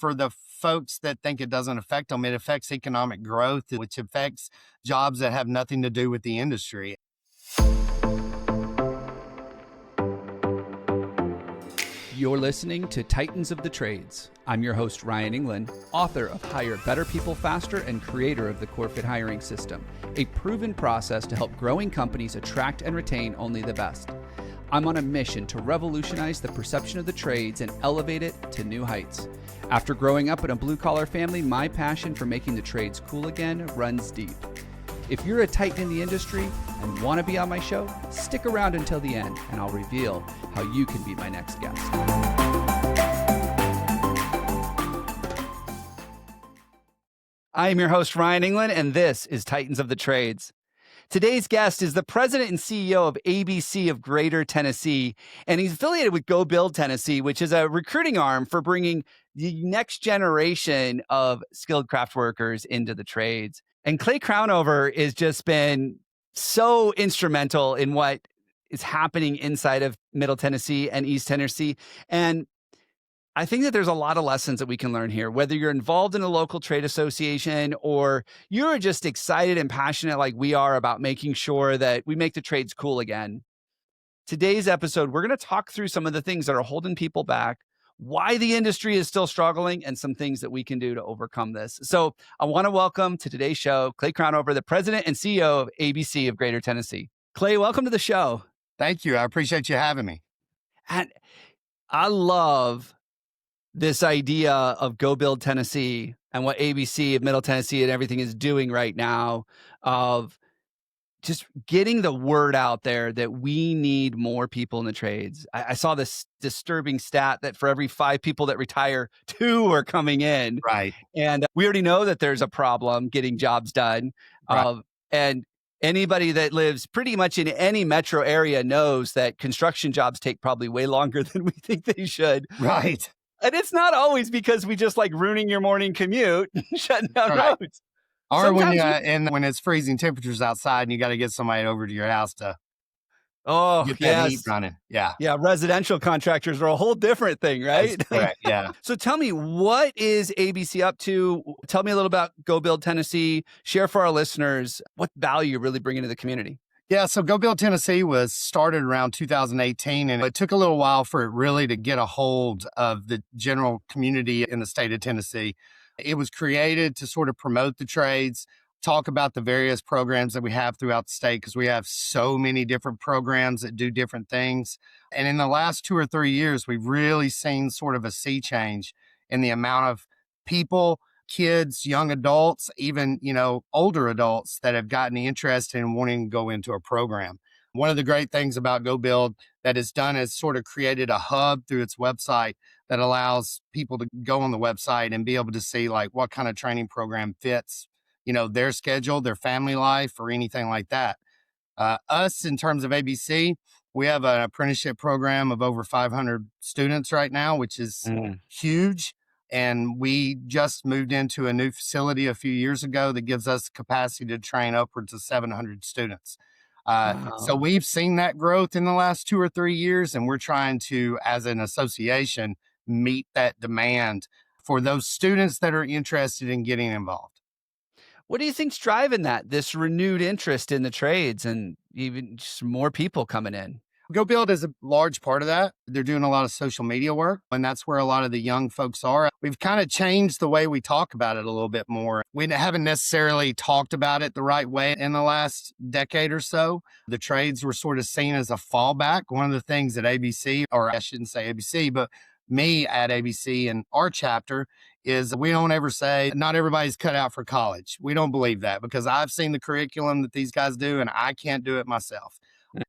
for the folks that think it doesn't affect them, it affects economic growth, which affects jobs that have nothing to do with the industry. You're listening to Titans of the Trades. I'm your host, Ryan Englin, author of Hire Better People Faster and creator of the CoreFit hiring system, a proven process to help growing companies attract and retain only the best. I'm on a mission to revolutionize the perception of the trades and elevate it to new heights. After growing up in a blue-collar family, my passion for making the trades cool again runs deep. If you're a titan in the industry and want to be on my show, stick around until the end and I'll reveal how you can be my next guest. I am your host, Ryan Englin, and this is Titans of the Trades. Today's guest is the president and CEO of ABC of Greater Tennessee, and he's affiliated with Go Build Tennessee, which is a recruiting arm for bringing the next generation of skilled craft workers into the trades. And Clay Crownover has just been so instrumental in what is happening inside of Middle Tennessee and East Tennessee. And I think that there's a lot of lessons that we can learn here, whether you're involved in a local trade association or you're just excited and passionate like we are about making sure that we make the trades cool again. Today's episode, we're going to talk through some of the things that are holding people back, why the industry is still struggling, and some things that we can do to overcome this. So I want to welcome to today's show, Clay Crownover, the president and CEO of ABC of Greater Tennessee. Clay, welcome to the show. Thank you. I appreciate you having me. And I love this idea of Go Build Tennessee and what ABC of Middle Tennessee and everything is doing right now of just getting the word out there that we need more people in the trades. I saw this disturbing stat that for every 5 people that retire, 2 are coming in. Right. And we already know that there's a problem getting jobs done. Right. And anybody that lives pretty much in any metro area knows that construction jobs take probably way longer than we think they should. Right. And it's not always because we just like ruining your morning commute, shutting down roads. Or Sometimes when it's freezing temperatures outside and you got to get somebody over to your house to get that yes. heat running. Yeah. Yeah, residential contractors are a whole different thing, right? That's correct. Yeah. So tell me, what is ABC up to? Tell me a little about Go Build Tennessee. Share for our listeners what value you're really bringing to the community. Yeah, so Go Build Tennessee was started around 2018, and it took a little while for it really to get a hold of the general community in the state of Tennessee. It was created to sort of promote the trades, talk about the various programs that we have throughout the state, because we have so many different programs that do different things. And in the last 2 or 3 years, we've really seen sort of a sea change in the amount of people, kids, young adults, even, older adults that have gotten interested in wanting to go into a program. One of the great things about Go Build that it's done is sort of created a hub through its website that allows people to go on the website and be able to see like what kind of training program fits, their schedule, their family life, or anything like that. Us, in terms of ABC, we have an apprenticeship program of over 500 students right now, which is huge. And we just moved into a new facility a few years ago that gives us the capacity to train upwards of 700 students. So we've seen that growth in the last 2 or 3 years, and we're trying to, as an association, meet that demand for those students that are interested in getting involved. What do you think's driving that, this renewed interest in the trades and even just more people coming in? Go Build is a large part of that. They're doing a lot of social media work, and that's where a lot of the young folks are. We've kind of changed the way we talk about it a little bit more. We haven't necessarily talked about it the right way in the last decade or so. The trades were sort of seen as a fallback. One of the things that ABC, or I shouldn't say ABC, but me at ABC and our chapter is we don't ever say not everybody's cut out for college. We don't believe that because I've seen the curriculum that these guys do and I can't do it myself.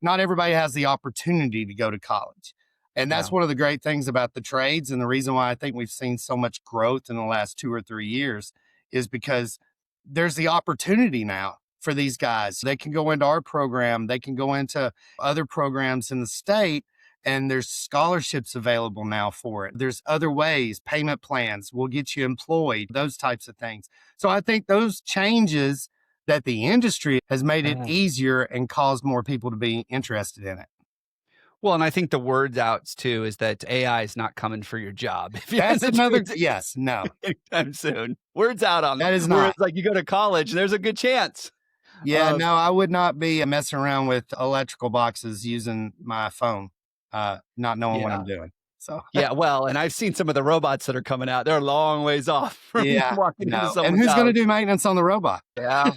Not everybody has the opportunity to go to college. And that's one of the great things about the trades. And the reason why I think we've seen so much growth in the last 2 or 3 years is because there's the opportunity now for these guys. They can go into our program. They can go into other programs in the state, and there's scholarships available now for it. There's other ways, payment plans will get you employed, those types of things. So I think those changes that the industry has made it easier and caused more people to be interested in it. Well, and I think the word outs too is that AI is not coming for your job if you're in That's the another, trades yes, no, anytime soon. Words out on that is whereas not. like you go to college, there's a good chance. Yeah, Uh, no, I would not be messing around with electrical boxes using my phone, not knowing what I'm yeah. doing. So, Yeah, well, and I've seen some of the robots that are coming out. They're a long ways off from yeah, walking into no. And someone's who's gonna house. do maintenance on the robot? Yeah.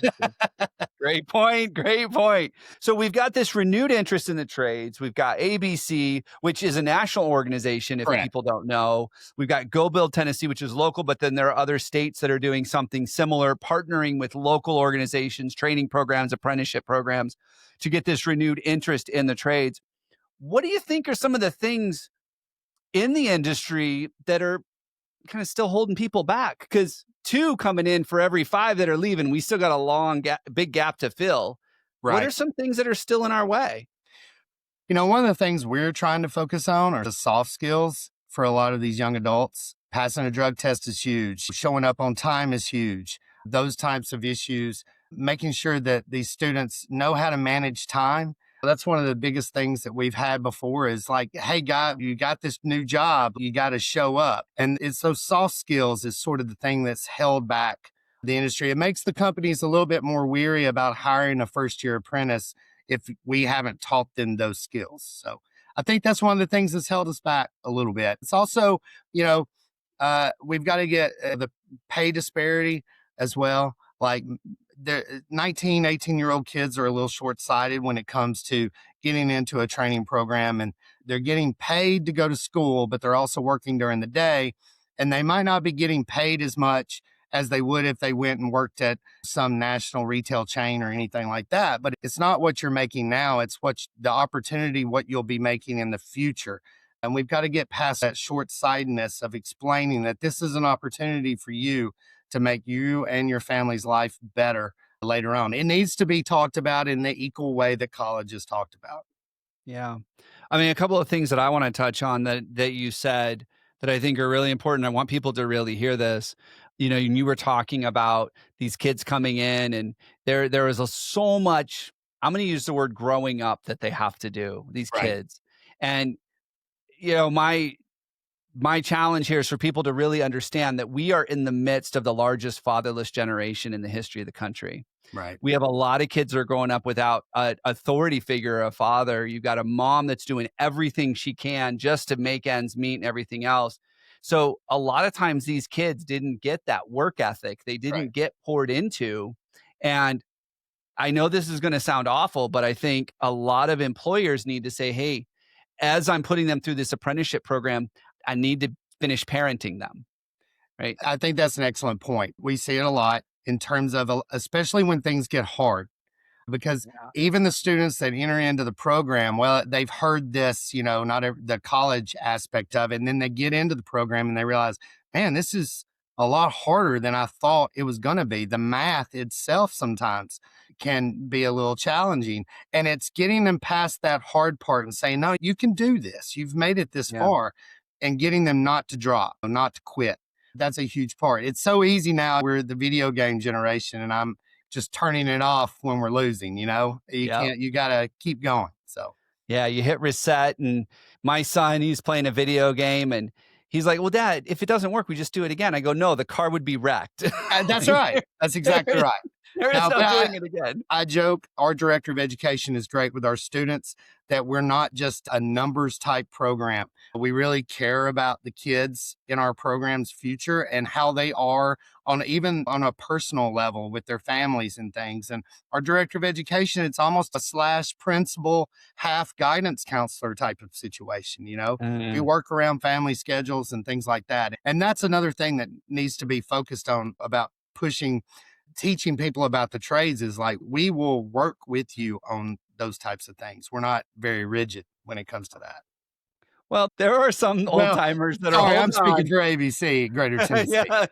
Great point. Great point. So we've got this renewed interest in the trades. We've got ABC, which is a national organization, if Correct. people don't know. We've got Go Build Tennessee, which is local, but then there are other states that are doing something similar, partnering with local organizations, training programs, apprenticeship programs to get this renewed interest in the trades. What do you think are some of the things in the industry that are kind of still holding people back? Because two coming in for every five that are leaving, we still got a big gap to fill. What are Right. some things that are still in our way? You know, one of the things we're trying to focus on are the soft skills for a lot of these young adults. Passing a drug test is huge. Showing up on time is huge. Those types of issues, making sure that these students know how to manage time. That's one of the biggest things that we've had before is like, hey, guy, you got this new job, you got to show up. And it's those soft skills is sort of the thing that's held back the industry. It makes the companies a little bit more weary about hiring a first year apprentice if we haven't taught them those skills. So I think that's one of the things that's held us back a little bit. It's also, you know, we've got to get the pay disparity as well. Like the 19, 18-year-old kids are a little short-sighted when it comes to getting into a training program, and they're getting paid to go to school, but they're also working during the day, and they might not be getting paid as much as they would if they went and worked at some national retail chain or anything like that. But it's not what you're making now. It's the opportunity, what you'll be making in the future. And we've got to get past that short sightedness of explaining that this is an opportunity for you to make you and your family's life better later on. It needs to be talked about in the equal way that college is talked about. Yeah. I mean, a couple of things that I want to touch on that you said that I think are really important. I want people to really hear this. You know, you were talking about these kids coming in and there is so much, I'm going to use the word growing up that they have to do, these Right. kids. And you know, my challenge here is for people to really understand that we are in the midst of the largest fatherless generation in the history of the country. Right. We have a lot of kids that are growing up without an authority figure, a father. You've got a mom that's doing everything she can just to make ends meet and everything else. So a lot of times these kids didn't get that work ethic. They Right. didn't get poured into. And I know this is going to sound awful, but I think a lot of employers need to say, hey, as I'm putting them through this apprenticeship program, I need to finish parenting them, right? I think that's an excellent point. We see it a lot in terms of, especially when things get hard, because Yeah. even the students that enter into the program, well, they've heard this, you know, not the college aspect of it. And then they get into the program and they realize, man, this is a lot harder than I thought it was going to be. The math itself sometimes can be a little challenging. And it's getting them past that hard part and saying, no, you can do this. You've made it this Yeah. far, and getting them not to drop, not to quit. That's a huge part. It's so easy now. We're the video game generation, and I'm just turning it off when we're losing, you know? You Yeah. can't, you gotta keep going. So Yeah. You hit reset. And my son, he's playing a video game and he's like, well, Dad, if it doesn't work, we just do it again. I go, no, the car would be wrecked. that's Like, right. That's exactly right. there is Now, no but doing it again. I joke, our director of education is great with our students, that we're not just a numbers type program. We really care about the kids in our program's future and how they are on even on a personal level with their families and things. And our director of education, it's almost a slash principal, half guidance counselor type of situation. You know, we Mm, work around family schedules and things like that. And that's another thing that needs to be focused on about pushing, teaching people about the trades is like, we will work with you on those types of things. We're not very rigid when it comes to that. well, there are some old Well, timers that are sorry, I'm holding speaking on. for ABC, Greater Tennessee. Yeah.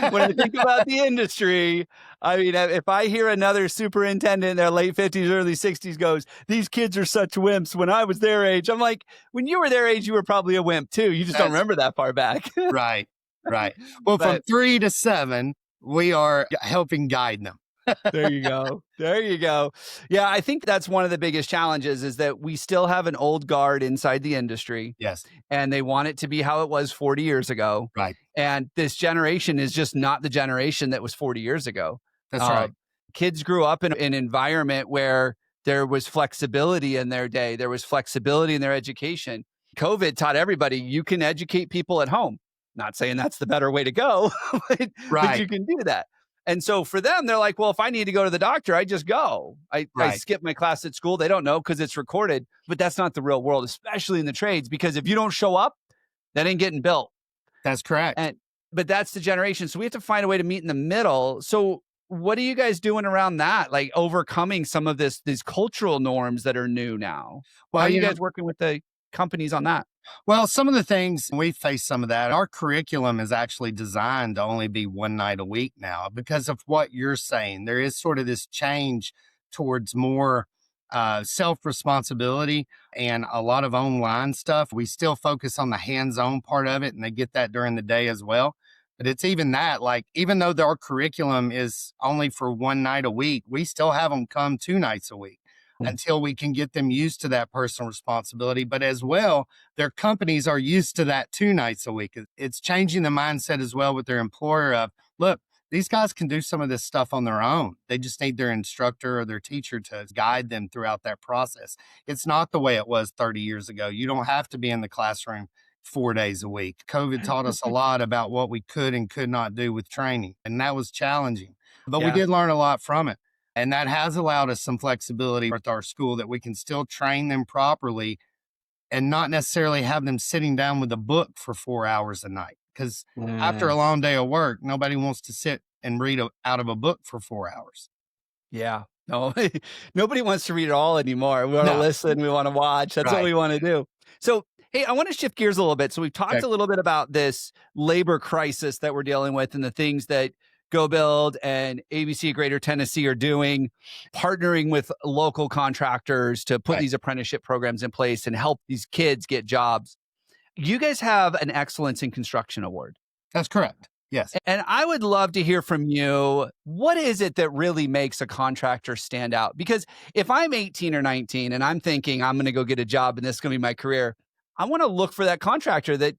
When I think about the industry, I mean, if I hear another superintendent in their late 50s, early 60s goes, these kids are such wimps. When I was their age, I'm like, when you were their age, you were probably a wimp too. You just don't That's remember that far back. right, right. Well, from But 3 to 7, we are helping guide them. There you go. There you go. Yeah, I think that's one of the biggest challenges is that we still have an old guard inside the industry Yes, and they want it to be how it was 40 years ago. right. And this generation is just not the generation that was 40 years ago. That's Uh, right. Kids grew up in an environment where there was flexibility in their day, there was flexibility in their education. COVID taught everybody you can educate people at home. Not saying that's the better way to go, but Right, you can do that. And so for them, they're like, well, if I need to go to the doctor, I just go. I right. skip my class at school. They don't know because it's recorded, but that's not the real world, especially in the trades, because if you don't show up, that ain't getting built. That's correct. And but that's the generation. So we have to find a way to meet in the middle. So what are you guys doing around that? Like overcoming some of these cultural norms that are new now. How Well, are you guys working with the companies on that? well, some of the things we face some of that. Our curriculum is actually designed to only be one night a week now because of what you're saying. There is sort of this change towards more self responsibility and a lot of online stuff. We still focus on the hands on part of it, and they get that during the day as well. But it's even that, like, even though our curriculum is only for one night a week, we still have them come 2 nights a week until we can get them used to that personal responsibility. But as well, their companies are used to that 2 nights a week. It's changing the mindset as well with their employer of, look, these guys can do some of this stuff on their own. They just need their instructor or their teacher to guide them throughout that process. It's not the way it was 30 years ago. You don't have to be in the classroom 4 days a week. COVID taught us a lot about what we could and could not do with training, and that was challenging. But we Yeah. did learn a lot from it. And that has allowed us some flexibility with our school that we can still train them properly and not necessarily have them sitting down with a book for 4 hours a night. Because after a Mm. long day of work, nobody wants to sit and read out of a book for 4 hours. Yeah. No, nobody wants to read it all anymore. We want to No, listen. We want to watch. That's what right. we want to do. So, hey, I want to shift gears a little bit. So, we've talked Okay, a little bit about this labor crisis that we're dealing with and the things that Go Build and ABC Greater Tennessee are doing, partnering with local contractors to put right. these apprenticeship programs in place and help these kids get jobs. You guys have an Excellence in Construction Award. That's correct. Yes. And I would love to hear from you. What is it that really makes a contractor stand out? Because if I'm 18 or 19 and I'm thinking I'm going to go get a job and this is going to be my career, I want to look for that contractor that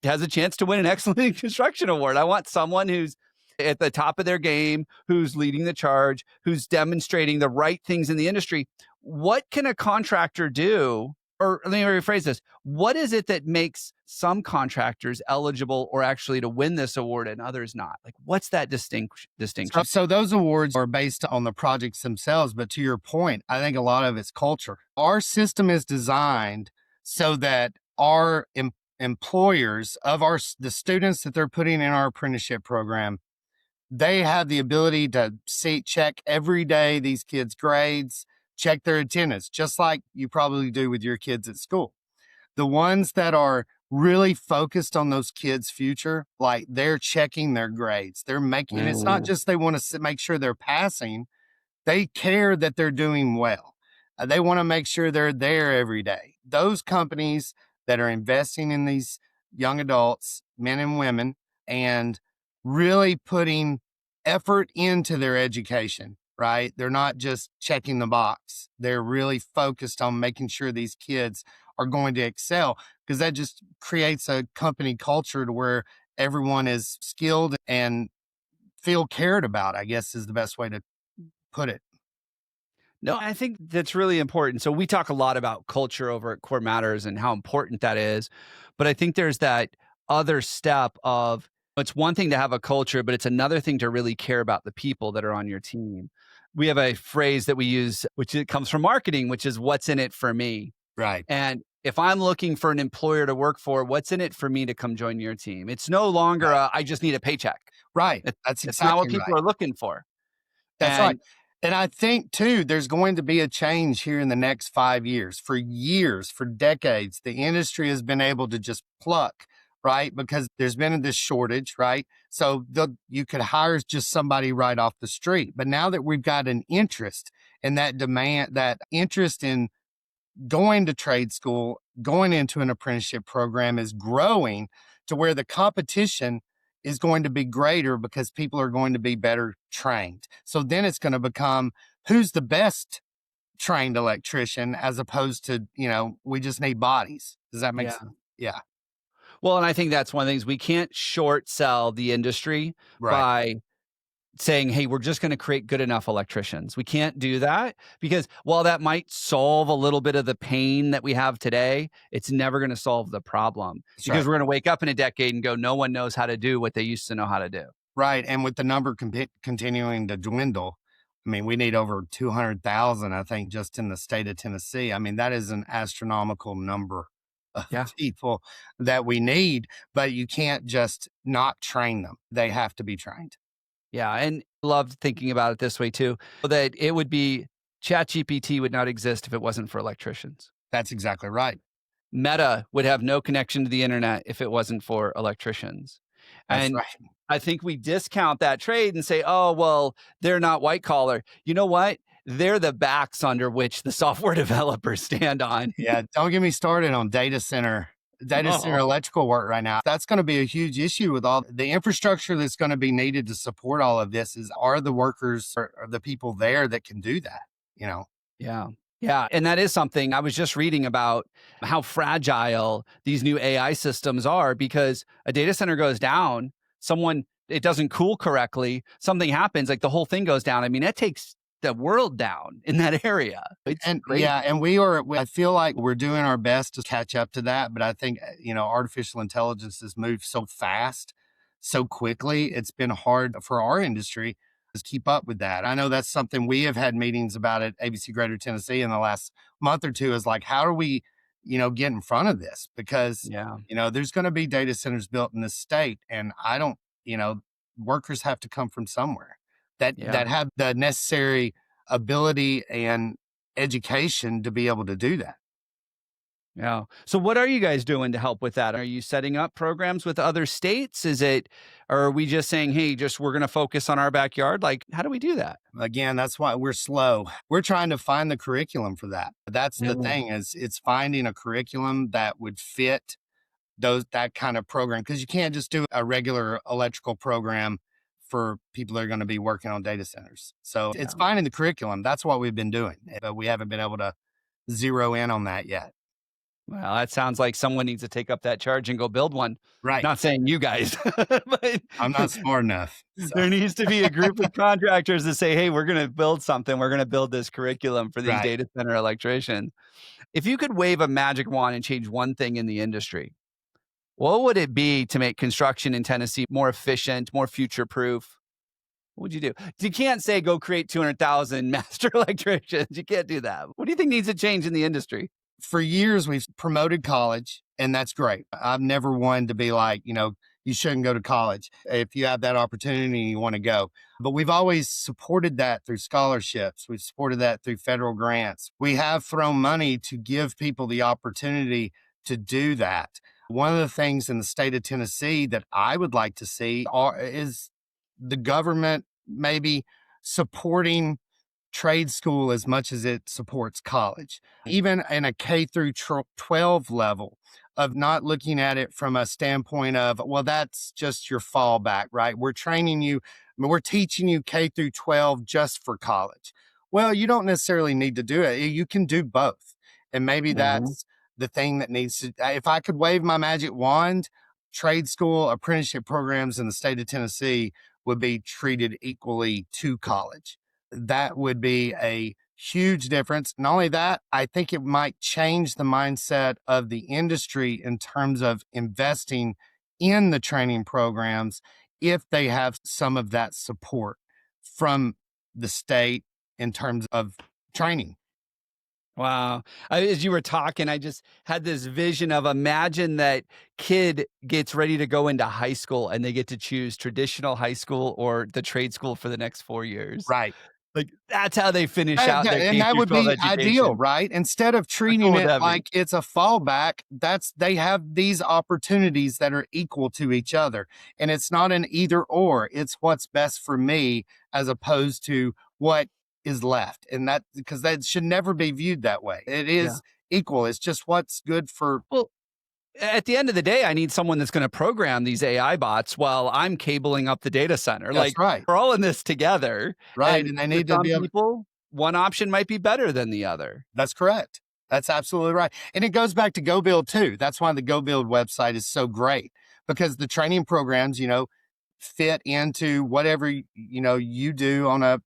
has a chance to win an Excellent in Construction Award. I want someone who's at the top of their game, who's leading the charge, who's demonstrating the right things in the industry. What can a contractor do? Or let me rephrase this. What is it that makes some contractors eligible or actually to win this award and others not? Like, what's that So, distinction? so those awards are based on the projects themselves. But to your point, I think a lot of it's culture. Our system is designed so that our employers of the students that they're putting in our apprenticeship program, they have the ability to check every day these kids' grades, check their attendance, just like you probably do with your kids at school. The ones that are really focused on those kids' future, like they're checking their grades, they're making, and it's not Mm. just they want to make sure they're passing, they care that they're doing well. They want to make sure they're there every day. Those companies that are investing in these young adults, men and women, and really putting effort into their education, right? They're not just checking the box. They're really focused on making sure these kids are going to excel because that just creates a company culture to where everyone is skilled and feel cared about, I guess is the best way to put it. No, I think that's really important. So we talk a lot about culture over at Core Matters and how important that is. But I think there's that other step of it's one thing to have a culture, but it's another thing to really care about the people that are on your team. We have a phrase that we use, which it comes from marketing, which is what's in it for me. Right. And if I'm looking for an employer to work for, what's in it for me to come join your team? It's no longer Right. I just need a paycheck. Right. It, That's it's not what exactly people right. are looking for. That's right. And And I think too, there's going to be a change here in the next 5 years. For years, for decades, the industry has been able to just pluck, right? Because there's been this shortage, right? So you could hire just somebody right off the street. But now that we've got an interest in that demand, that interest in going to trade school, going into an apprenticeship program is growing to where the competition is going to be greater because people are going to be better trained. So then it's going to become who's the best trained electrician as opposed to, we just need bodies. Does that make Yeah. sense? Yeah. Well, and I think that's one of the things we can't short sell the industry Right. by saying, "Hey, we're just gonna create good enough electricians." We can't do that because while that might solve a little bit of the pain that we have today, it's never gonna solve the problem That's because right. we're gonna wake up in a decade and go, "No one knows how to do what they used to know how to do." Right. And with the number continuing to dwindle, I mean, we need over 200,000, I think, just in the state of Tennessee. I mean, that is an astronomical number of Yeah. people that we need, but you can't just not train them. They have to be trained. Yeah, and loved thinking about it this way too, that it would be ChatGPT would not exist if it wasn't for electricians. That's exactly right. Meta would have no connection to the internet if it wasn't for electricians. That's And right. I think we discount that trade and say, "Oh, well, they're not white collar." You know what? They're the backs under which the software developers stand on. Yeah, don't get me started on data center Oh, electrical work right now. That's going to be a huge issue with all the infrastructure that's going to be needed to support all of this is are the workers or are the people there that can do that, you know? yeah. Yeah, and that is something I was just reading about how fragile these new AI systems are because a data center goes down, someone it doesn't cool correctly, something happens, like the whole thing goes down. I mean, that takes the world down in that area. It's And crazy. yeah, and I feel like we're doing our best to catch up to that, but I think, artificial intelligence has moved so fast, so quickly. It's been hard for our industry to keep up with that. I know that's something we have had meetings about at ABC Greater Tennessee in the last month or two is like, how do we, get in front of this? Because, Yeah. there's going to be data centers built in this state. And I don't, you know, workers have to come from somewhere Yeah. that have the necessary ability and education to be able to do that. Yeah. So what are you guys doing to help with that? Are you setting up programs with other states? Or are we just saying, "Hey, just we're going to focus on our backyard"? Like, how do we do that? Again, that's why we're slow. We're trying to find the curriculum for that. That's the Yeah. thing is it's finding a curriculum that would fit that kind of program because you can't just do a regular electrical program for people that are going to be working on data centers. So it's Yeah. finding the curriculum. That's what we've been doing, but we haven't been able to zero in on that yet. Well, that sounds like someone needs to take up that charge and go build one. Right. Not saying you guys, but I'm not smart enough. So, there needs to be a group of contractors that say, "Hey, we're gonna build something. We're gonna build this curriculum for these right. data center electricians." If you could wave a magic wand and change one thing in the industry, what would it be to make construction in Tennessee more efficient, more future proof? What would you do? You can't say go create 200,000 master electricians. You can't do that. What do you think needs to change in the industry? For years we've promoted college and that's great. I've never wanted to be like, you shouldn't go to college if you have that opportunity and you want to go. But we've always supported that through scholarships. We've supported that through federal grants. We have thrown money to give people the opportunity to do that. One of the things in the state of Tennessee that I would like to see is the government maybe supporting trade school as much as it supports college, even in a K through 12 level of not looking at it from a standpoint of, well, that's just your fallback, right? We're training you, I mean, we're teaching you K through 12 just for college. Well, you don't necessarily need to do it. You can do both. And maybe Mhm. that's the thing that needs to, if I could wave my magic wand, trade school apprenticeship programs in the state of Tennessee would be treated equally to college. That would be a huge difference. Not only that, I think it might change the mindset of the industry in terms of investing in the training programs if they have some of that support from the state in terms of training. Wow. As you were talking, I just had this vision of imagine that kid gets ready to go into high school and they get to choose traditional high school or the trade school for the next 4 years. Right. Like that's how they finish out their And K that through would 12 be ideal, education. right? Instead of How cool treating would it that be? like it's a fallback, they have these opportunities that are equal to each other. And it's not an either or, it's what's best for me as opposed to what is left. And that because that should never be viewed that way. It Yeah. is equal. It's just what's good for Well, At the end of the day, I need someone that's going to program these AI bots while I'm cabling up the data center. That's Like, right. we're all in this together. Right. And And they for need to some be able. people, one option might be better than the other. That's correct. That's absolutely right. And it goes back to Go Build too. That's why the Go Build website is so great, because the training programs, fit into whatever you do on a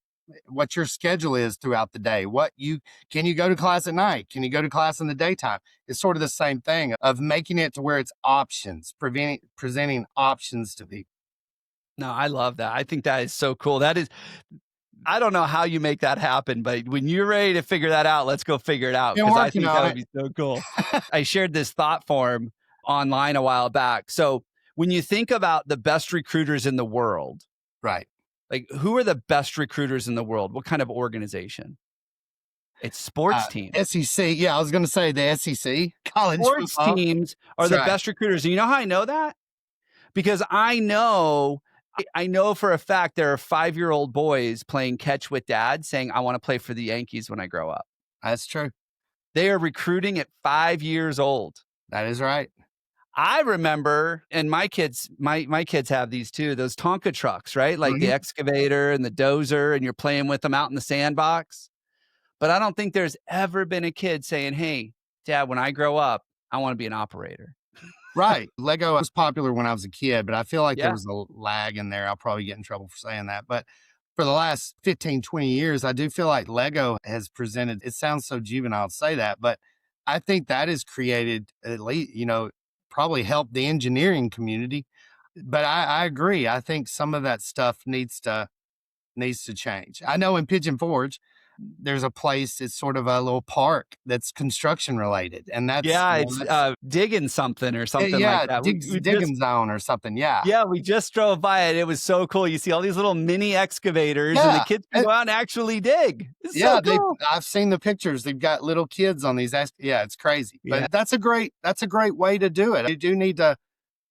what your schedule is throughout the day. What you can you go to class at night? Can you go to class in the daytime? It's sort of the same thing of making it to where it's options, presenting options to people. No, I love that. I think that is so cool. I don't know how you make that happen, but when you're ready to figure that out, let's go figure it out Been because I working think that on would it. be so cool. I shared this thought form online a while back. So when you think about the best recruiters in the world, Right. like who are the best recruiters in the world? What kind of organization? It's sports teams. SEC. Yeah, I was going to say the SEC, college Sports football. teams are That's the right. best recruiters. And you know how I know that? Because I know for a fact there are 5-year-old boys playing catch with dad saying, I want to play for the Yankees when I grow up. That's true. They are recruiting at 5 years old. That is right. I remember, and my kids have these too, those Tonka trucks, right? Like the Mhm. excavator and the dozer, and you're playing with them out in the sandbox. But I don't think there's ever been a kid saying, hey, dad, when I grow up, I want to be an operator. Right. Lego was popular when I was a kid, but I feel like there Yeah. was a lag in there. I'll probably get in trouble for saying that. But for the last 15, 20 years, I do feel like Lego has presented, it sounds so juvenile to say that, but I think that has created at least, probably helped the engineering community. But I agree. I think some of that stuff needs to change. I know in Pigeon Forge, there's a place, it's sort of a little park that's construction related. And that's, Yeah, it's digging something or something like yeah, that. We just digging zone or something. Yeah. Yeah, we just drove by it. It was so cool. You see all these little mini excavators, and the Yeah. kids can go out and actually dig. It's so Yeah, cool. I've seen the pictures. They've got little kids on these yeah, it's crazy. Yeah. But that's a great way to do it. You do need to,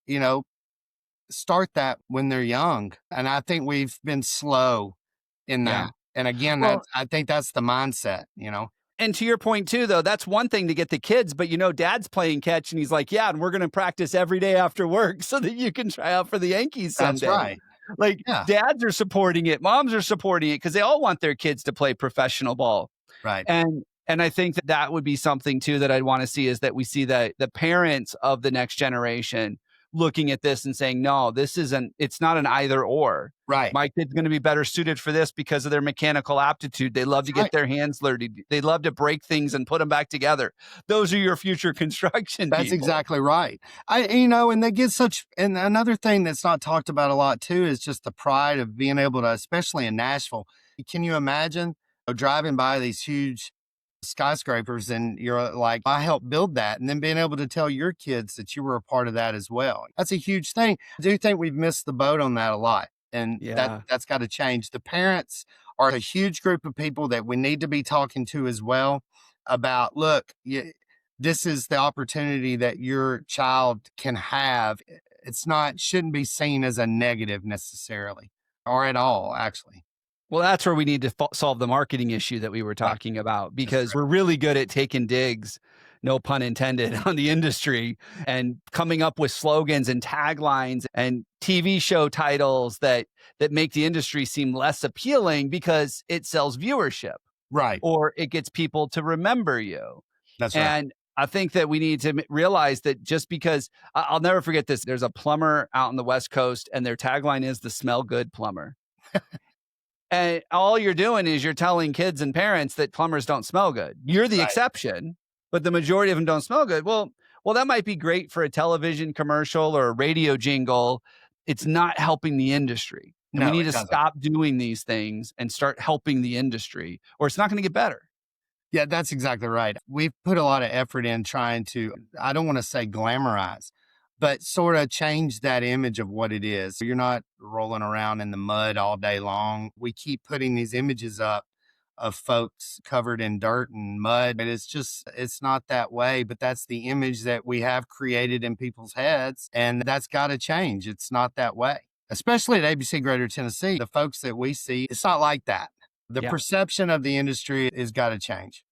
you know, start that when they're young. And I think we've been slow in Yeah. that. And again, Well, I think that's the mindset. and to your point too, though, that's one thing to get the kids, but dad's playing catch and he's like, yeah, and we're going to practice every day after work so that you can try out for the Yankees That's someday. right. Like Yeah. dads are supporting it, moms are supporting it because they all want their kids to play professional ball. Right. And I think that would be something too that I'd want to see is that we see the parents of the next generation looking at this and saying, no, it's not an either or. Right. My kid's going to be better suited for this because of their mechanical aptitude. They love to That's right. get their hands dirty. They love to break things and put them back together. Those are your future construction That's people. exactly right. And they get and another thing that's not talked about a lot too is just the pride of being able to, especially in Nashville. Can you imagine driving by these huge skyscrapers and you're like, I helped build that, and then being able to tell your kids that you were a part of that as well. That's a huge thing. I do think we've missed the boat on that a lot. And Yeah. that's got to change. The parents are a huge group of people that we need to be talking to as well about, look, this is the opportunity that your child can have. Shouldn't be seen as a negative necessarily or at all, actually. Well, that's where we need to solve the marketing issue that we were Right. talking about, That's because right. we're really good at taking digs, no pun intended, on the industry and coming up with slogans and taglines and TV show titles that make the industry seem less appealing because it sells viewership Right. or it gets people to remember you. That's right. And I think that we need to realize that just because I'll never forget this, there's a plumber out on the West Coast and their tagline is the smell good plumber. And all you're doing is you're telling kids and parents that plumbers don't smell good. You're the Right. exception, but the majority of them don't smell good. Well, that might be great for a television commercial or a radio jingle. It's not helping the industry. And we No, need it to doesn't. stop doing these things and start helping the industry, or it's not going to get better. Yeah, that's exactly right. We've put a lot of effort in trying to, I don't want to say glamorize, but sort of change that image of what it is. You're not rolling around in the mud all day long. We keep putting these images up of folks covered in dirt and mud, but it's not that way. But that's the image that we have created in people's heads, and that's got to change. It's not that way, especially at ABC Greater Tennessee. The folks that we see, it's not like that. The Yeah. perception of the industry has got to change.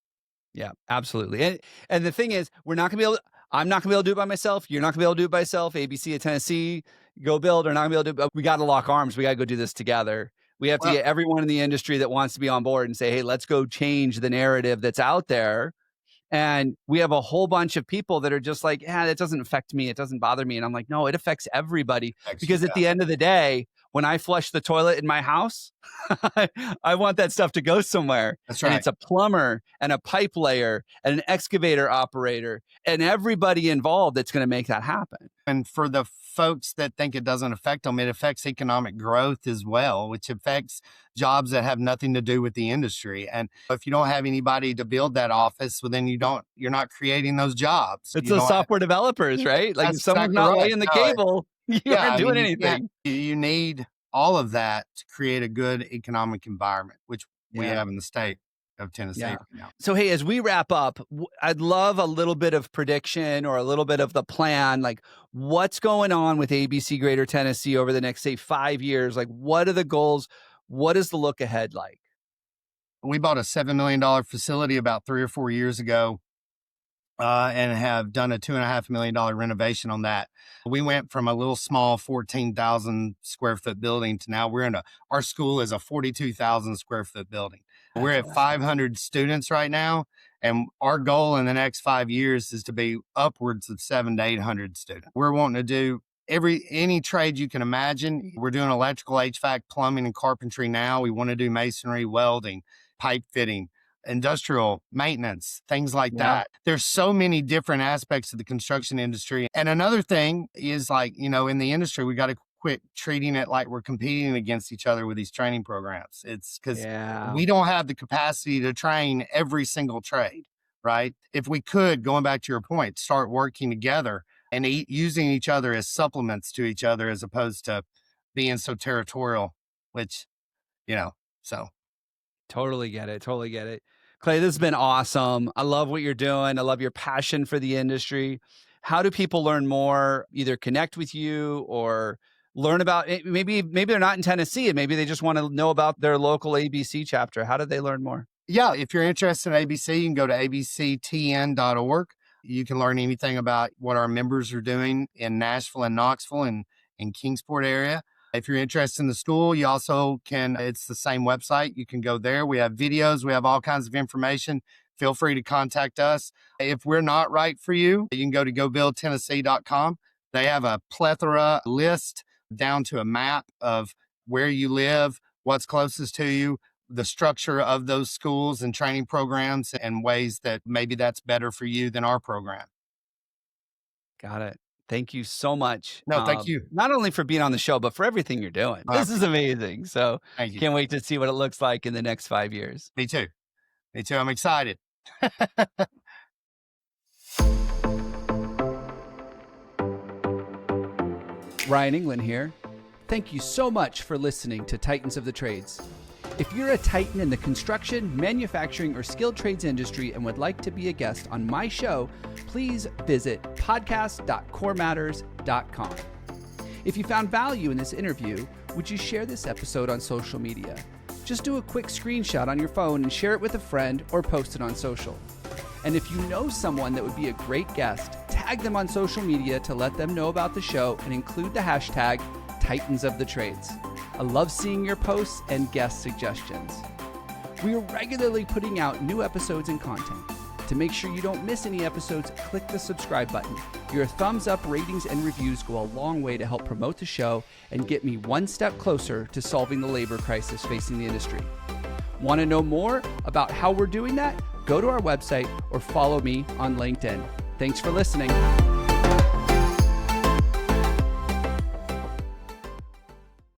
Yeah, absolutely. And the thing is, we're not going to be able to, I'm not gonna be able to do it by myself. You're not gonna be able to do it by yourself. ABC of Tennessee, Go Build are not gonna be able to do it. We got to lock arms. We got to go do this together. We have to Well, get everyone in the industry that wants to be on board and say, hey, let's go change the narrative that's out there. And we have a whole bunch of people that are just like, yeah, that doesn't affect me. It doesn't bother me. And I'm like, no, it affects everybody. actually, Because at the end of the day, when I flush the toilet in my house, I want that stuff to go somewhere. that's And right. it's a plumber and a pipe layer and an excavator operator and everybody involved that's going to make that happen. And for the folks that think it doesn't affect them, it affects economic growth as well, which affects jobs that have nothing to do with the industry. And if you don't have anybody to build that office, well, then you're not creating those jobs. It's You those know, software developers, right? Like that's if someone's exactly not right. laying the No, cable, you yeah, aren't I doing mean, anything. you need all of that to create a good economic environment, which we Yeah. have in the state of Tennessee Yeah. right now. So, hey, as we wrap up, I'd love a little bit of prediction or a little bit of the plan. Like, what's going on with ABC Greater Tennessee over the next, say, 5 years? Like, what are the goals? What is the look ahead like? We bought a $7 million facility about 3 or 4 years ago. And have done a $2.5 million renovation on that. We went from a little small 14,000 square foot building to now our school is a 42,000 square foot building. We're That's at awesome. 500 students right now. And our goal in the next 5 years is to be upwards of 700 to 800 students. We're wanting to do any trade you can imagine. We're doing electrical, HVAC, plumbing, and carpentry now. We want to do masonry, welding, pipe fitting, industrial maintenance, things like Yeah. that. There's so many different aspects of the construction industry. And another thing is like, in the industry, we got to quit treating it like we're competing against each other with these training programs. It's because Yeah. we don't have the capacity to train every single trade, right? If we could, going back to your point, start working together and using each other as supplements to each other as opposed to being so territorial, which, so. Totally get it. Totally get it. Clay, this has been awesome. I love what you're doing. I love your passion for the industry. How do people learn more, either connect with you or learn about it? Maybe they're not in Tennessee and maybe they just want to know about their local ABC chapter. How do they learn more? Yeah, if you're interested in ABC, you can go to abctn.org. You can learn anything about what our members are doing in Nashville and Knoxville and in Kingsport area. If you're interested in the school, you also it's the same website. You can go there. We have videos. We have all kinds of information. Feel free to contact us. If we're not right for you, you can go to gobuildtennessee.com. They have a plethora list down to a map of where you live, what's closest to you, the structure of those schools and training programs and ways that maybe that's better for you than our program. Got it. Thank you so much. No, thank you. Not only for being on the show, but for everything you're doing. This is amazing. So Thank you. can't wait to see what it looks like in the next 5 years. Me too. I'm excited. Ryan Englin here. Thank you so much for listening to Titans of the Trades. If you're a titan in the construction, manufacturing, or skilled trades industry and would like to be a guest on my show, please visit podcast.corematters.com. If you found value in this interview, would you share this episode on social media? Just do a quick screenshot on your phone and share it with a friend or post it on social. And if you know someone that would be a great guest, tag them on social media to let them know about the show and include the hashtag Titans of the Trades. I love seeing your posts and guest suggestions. We are regularly putting out new episodes and content. To make sure you don't miss any episodes, click the subscribe button. Your thumbs up, ratings, and reviews go a long way to help promote the show and get me one step closer to solving the labor crisis facing the industry. Want to know more about how we're doing that? Go to our website or follow me on LinkedIn. Thanks for listening.